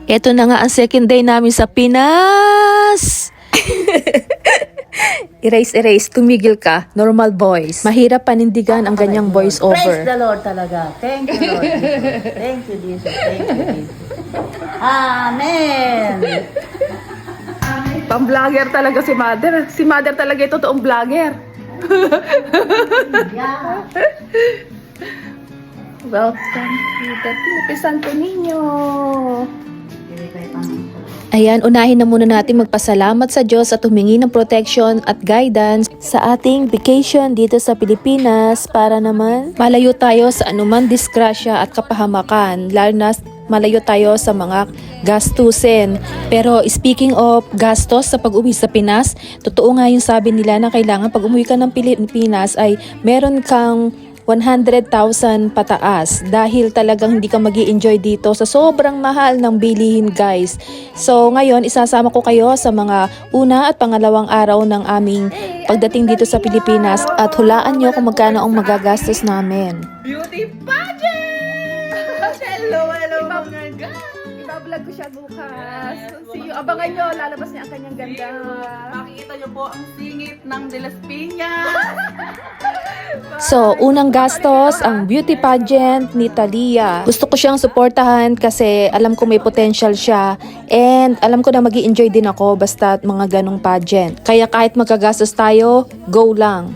Ito na nga ang second day namin sa Pinas. Erase, tumigil ka. Normal voice. Mahirap panindigan ang ganyang voice Praise over. the Lord talaga. Thank you, Lord Jesus. Thank you, Jesus. Thank you, Jesus. Amen. Pang-vlogger talaga si Mother. Si Mother talaga ito, totoong vlogger. Yeah. Welcome to the Philippine Santo Niño. Ayan, unahin na muna natin magpasalamat sa Diyos at humingi ng protection at guidance sa ating vacation dito sa Pilipinas para naman malayo tayo sa anumang disgrasya at kapahamakan, lalo na malayo tayo sa mga gastusin. Pero speaking of gastos sa pag-uwi sa Pinas, totoo nga yung sabi nila na kailangan pag umuwi ka ng Pilipinas ay meron kang 100,000 pataas dahil talagang hindi ka magi-enjoy dito sa sobrang mahal ng bilihin, guys. So ngayon isasama ko kayo sa mga una at pangalawang araw ng aming pagdating dito sa Pilipinas at hulaan nyo kung magkano ang magagastos namin. Beauty pageant! Hello, mga guys! Iba-vlog ko siya bukas. See you. Abangan nyo, lalabas niya ang kanyang ganda. Makikita niyo po ang singit ng De Las Piñas. So, unang gastos, ang beauty pageant ni Thalia. Gusto ko siyang suportahan kasi alam ko may potential siya and alam ko na magi-enjoy din ako basta mga ganong pageant. Kaya kahit magkagastos tayo, go lang.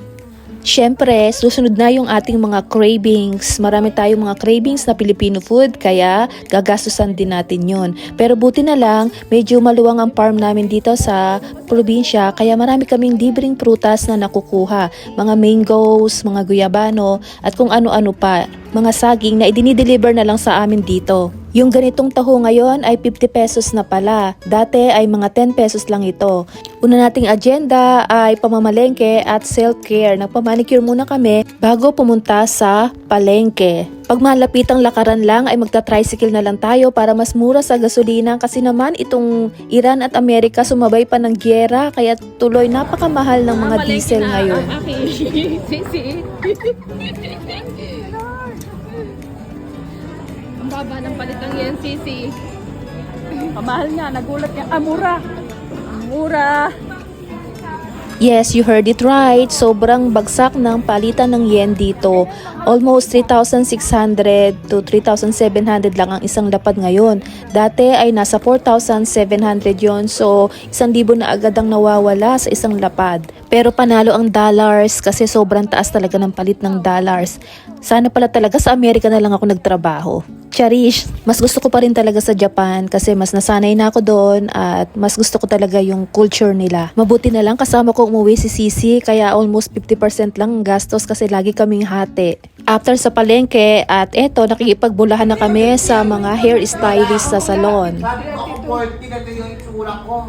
Siyempre, susunod na yung ating mga cravings. Marami tayong mga cravings na Filipino food, kaya gagastusan din natin yun. Pero buti na lang, medyo maluwang ang farm namin dito sa probinsya, kaya marami kaming libreng prutas na nakukuha. Mga mangoes, mga guyabano, at kung ano-ano pa. Mga saging na idinideliver na lang sa amin dito. Yung ganitong taho ngayon ay 50 pesos na pala. Dati ay mga 10 pesos lang ito. Una nating agenda ay pamamalengke at self-care. Nagpamanicure muna kami bago pumunta sa palengke. Pag malapitang lakaran lang ay magta-tricycle na lang tayo para mas mura sa gasolina kasi naman itong Iran at Amerika sumabay pa ng gyera kaya tuloy napakamahal ng mga diesel ngayon. Ang baba ng palitang yan, Sisi. Pamahal nga, nagulat niya. Mura! Mura! Yes, you heard it right. Sobrang bagsak ng palitan ng yen dito. Almost 3,600 to 3,700 lang ang isang lapad ngayon. Dati ay nasa 4,700 yon. So, 1,000 na agad ang nawawala sa isang lapad. Pero panalo ang dollars kasi sobrang taas talaga ng palit ng dollars. Sana pala talaga sa Amerika na lang ako nagtrabaho. Charish, mas gusto ko pa rin talaga sa Japan kasi mas nasanay na ako doon at mas gusto ko talaga yung culture nila. Mabuti na lang kasama ko umuwi si Sisi kaya almost 50% lang ang gastos kasi lagi kaming hati. After sa palengke at eto nakikipagbulahan na kami sa mga hair stylist sa salon. Sabi ko ako 40 na yung itsura ko.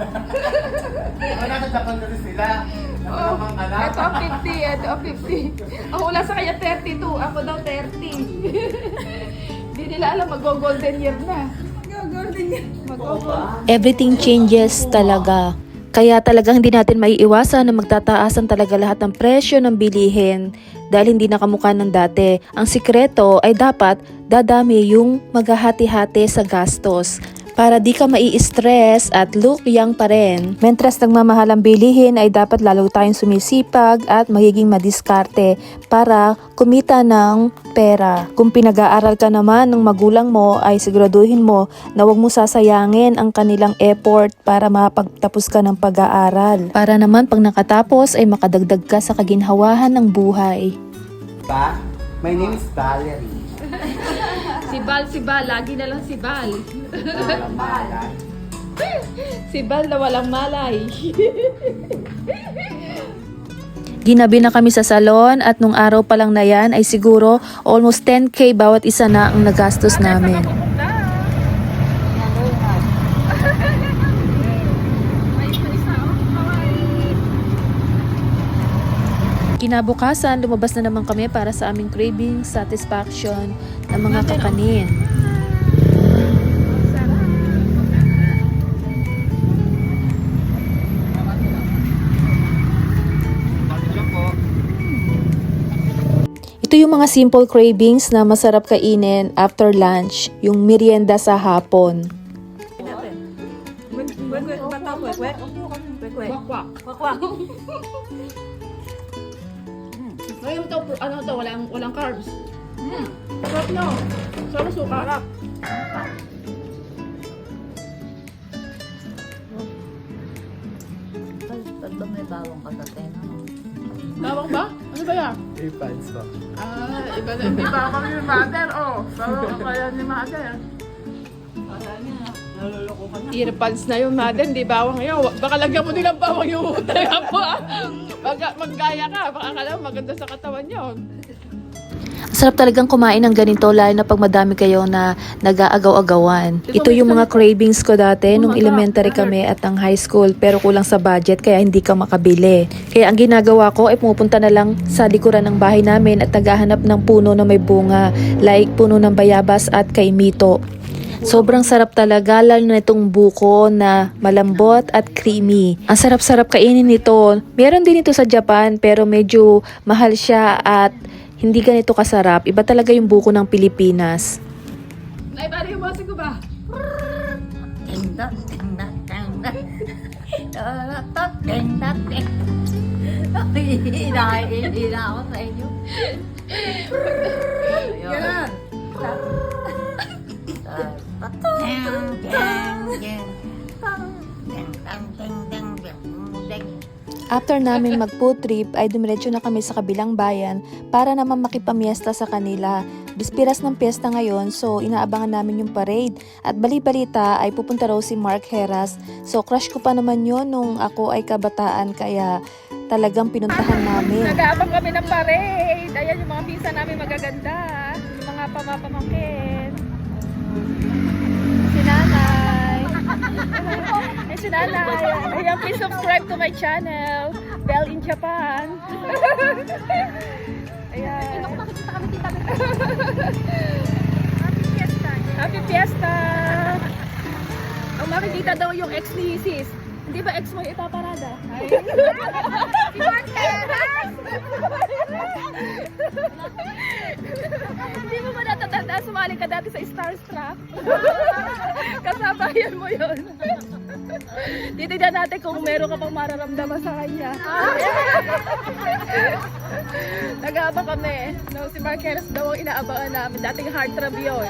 Nasa Japan kasi sila. Ito ang 50, ito ang 50. Ang wala sa kanya 32, ako daw 30. Hindi nila alam, mag-golden year na. Mag-golden year. Everything changes talaga. Kaya talagang hindi natin maiiwasan na magtataasan talaga lahat ng presyo ng bilihin dahil hindi nakamukha ng dati. Ang sikreto ay dapat dadami yung maghahati-hati sa gastos para di ka mai-stress at look young pa rin. Mentras nagmamahal ang bilihin ay dapat lalo tayong sumisipag at magiging madiskarte para kumita ng pera. Kung pinag-aaral ka naman ng magulang mo ay siguraduhin mo na huwag mo sasayangin ang kanilang effort para mapagtapos ka ng pag-aaral. Para naman pag nakatapos ay makadagdag ka sa kaginhawahan ng buhay. Ba? My name is Valerie. Si Bal, lagi na lang si Bal. Si Bal na walang malay. Ginabi na kami sa salon at nung araw pa lang na yan ay siguro almost 10K bawat isa na ang nagastos namin. Kinabukasan, lumabas na naman kami para sa aming craving satisfaction ng mga kakanin. Ito yung mga simple cravings na masarap kainin after lunch, yung merienda sa hapon. Kwek-kwek, bata, kwek-kwek. Kwek-kwek. Kwak-kwak. Kwak-kwak. Ngayon to, ano to, walang carbs. Sarap no. Sarap suka. Sarap. Pag ba may bawang ka sa tena mo? Tawag ba? Ano ba yan? Earpads ba? Iba na. Hindi ba kami ni mother, oh. Sarap kaya ni mother. Earpads na yung mother, hindi bawang yun. Baka lagyan mo din ng bawang yung utang po. Baka maggaya ka, baka akala mo maganda sa katawan yun. Sarap talagang kumain ng ganito, lalo na pag madami kayo na nag-aagaw-agawan. Ito yung mga cravings ko dati nung elementary kami at ng high school, pero kulang sa budget kaya hindi ka makabili. Kaya ang ginagawa ko ay pumupunta na lang sa likuran ng bahay namin at naghahanap ng puno na may bunga, like puno ng bayabas at kaimito. Sobrang sarap talaga, lalo na itong buko na malambot at creamy. Ang sarap-sarap kainin nito. Meron din ito sa Japan pero medyo mahal siya at hindi ganito kasarap. Iba talaga yung buko ng Pilipinas. Naibari yung bossing ko ba? Tingdot, tingdot, tingdot. Tingdot, tingdot, tingdot. Hihina ako sa inyo. Yan. After namin mag-food trip ay dumiretso na kami sa kabilang bayan para naman makipamiesta sa kanila. Bispiras ng piyesta ngayon so inaabangan namin yung parade. At bali-balita ay pupunta raw si Mark Heras. So crush ko pa naman yun nung ako ay kabataan kaya talagang pinuntahan namin. Nag-aabang kami ng parade. Ayan yung mga pinsan namin magaganda. Yung mga pamapamangkin. Si Nanay. Ay, si Nanay. Ayan, please subscribe to my channel. Bell in Japan. Ayan. Makikita kami tita. Happy Fiesta. Happy Fiesta. Ang makikita daw yung ex ni Sis. Hindi ba ex mo yung ipaparada? Ay. Si Marquez! Hindi mo ba natatanda? Sumali ka dati sa Starstruck? Kasabayan mo yun. Titignan natin kung meron ka pang mararamdaman sa kanya. Nag-aabang kami. No, si Marquez daw ang inaabangan namin. Dating heartthrob yun.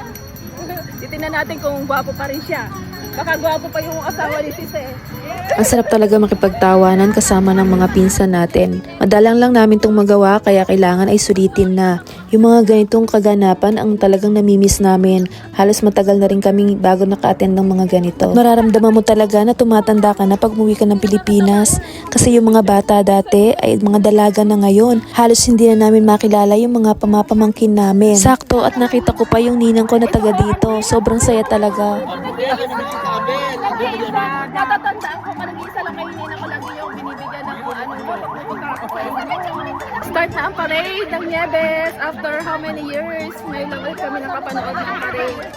Titignan natin kung gwapo pa rin siya. Baka gwapo pa yung asawa ni Sis eh. Ang sarap talaga makipagtawanan kasama ng mga pinsan natin. Madalang lang namin itong magawa kaya kailangan ay sulitin na. Yung mga ganitong kaganapan ang talagang namimiss namin. Halos matagal na rin kami bago naka-attend ng mga ganito. Mararamdaman mo talaga na tumatanda ka na pag umuwi ka ng Pilipinas. Kasi yung mga bata dati ay mga dalaga na ngayon. Halos hindi na namin makilala yung mga pamapamangkin namin. Sakto at nakita ko pa yung ninang ko na taga dito. Sobrang saya talaga. Natatandaan ko pa nag-iisa lang kainin ako lagi yung binibigyan ng ano. Start na ang parade ng Nieves after how many years? Ngayon lang ulit kami nakapanood ng parade.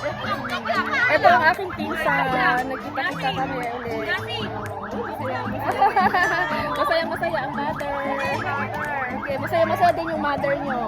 Ito ang aking pinsan. Nagkita-kita kami ulit. Masaya-masaya ang mother. Okay, masaya-masaya din yung mother nyo.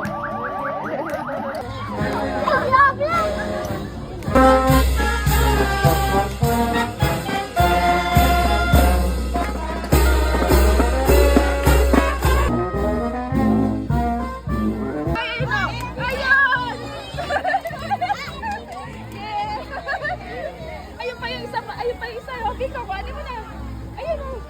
Ayun pa yung isa. Okay, kawanin mo na. Ayun o.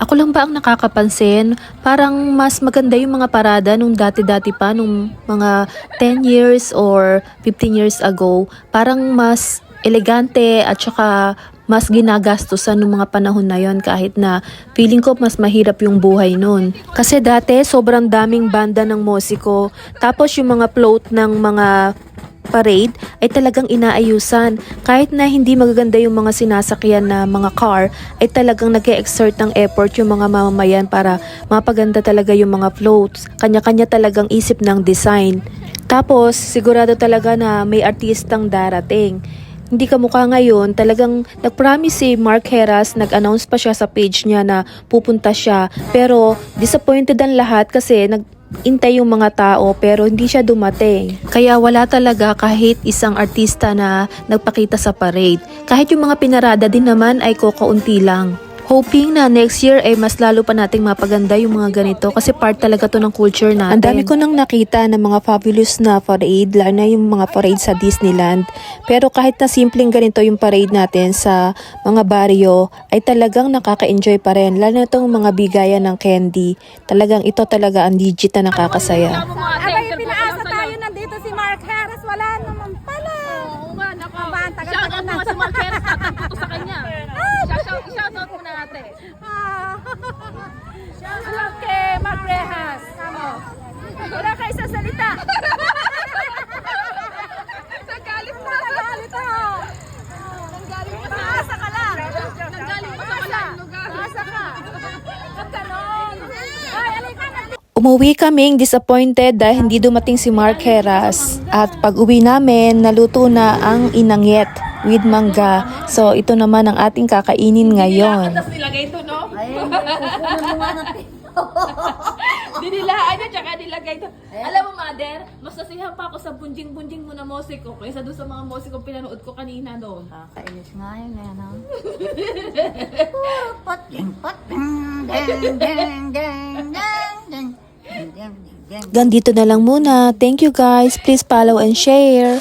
Ako lang ba ang nakakapansin? Parang mas maganda yung mga parada nung dati-dati pa, nung mga 10 years or 15 years ago. Parang mas elegante at saka mas ginagastusan nung mga panahon na yon kahit na feeling ko mas mahirap yung buhay nun. Kasi dati sobrang daming banda ng musiko, tapos yung mga float ng mga parade ay talagang inaayusan. Kahit na hindi magaganda yung mga sinasakyan na mga car, ay talagang nag-e-exert ng effort yung mga mamamayan para mapaganda talaga yung mga floats. Kanya-kanya talagang isip ng design. Tapos, sigurado talaga na may artistang darating. Hindi kamukha ngayon, talagang nag-promise si Mark Heras, nag-announce pa siya sa page niya na pupunta siya. Pero disappointed ang lahat kasi intay yung mga tao pero hindi siya dumating. Kaya wala talaga kahit isang artista na nagpakita sa parade. Kahit yung mga pinarada din naman ay kakaunti lang. Hoping na next year ay mas lalo pa nating mapaganda yung mga ganito kasi part talaga to ng culture natin. Ang dami ko nang nakita ng mga fabulous na parade, lalo na yung mga parade sa Disneyland. Pero kahit na simpleng ganito yung parade natin sa mga baryo, ay talagang nakaka-enjoy pa rin. Lalo na itong mga bigayan ng candy. Talagang ito talaga ang legit na nakakasaya. Abay, pinaasa tayo, nandito si Mark Harris, wala naman pala. Oo nga, nako. Shoutout mo si Mark Harris, tatanggap ko sa kanya. Shoutout mo na natin. Shoutout kay Mark Harris. Wala kayo sa salita. Nanggaling mo sa salita. Nanggaling mo sa asa ka lang. Nanggaling mo sa kalang lugar. Asa ka. At ganon. Ay, alika na. Umuwi kaming disappointed dahil hindi dumating si Mark Heras. At pag uwi namin, naluto na ang inangyet with mangga. So ito naman ang ating kakainin ngayon. Tapos nilagay ito, no? Ay, kukunin mo nga natin. Dinilaan niya, tsaka nilagay ito. Alam mo, Mother, mas nasihan pa ako sa bunjing-bunjing mo na musik ko kaysa doon sa mga musik ko pinanood ko kanina doon. Kakainis nga yun eh, no? Puro pating, deng, deng, deng, deng, deng. Ganito na lang muna. Thank you guys. Please follow and share.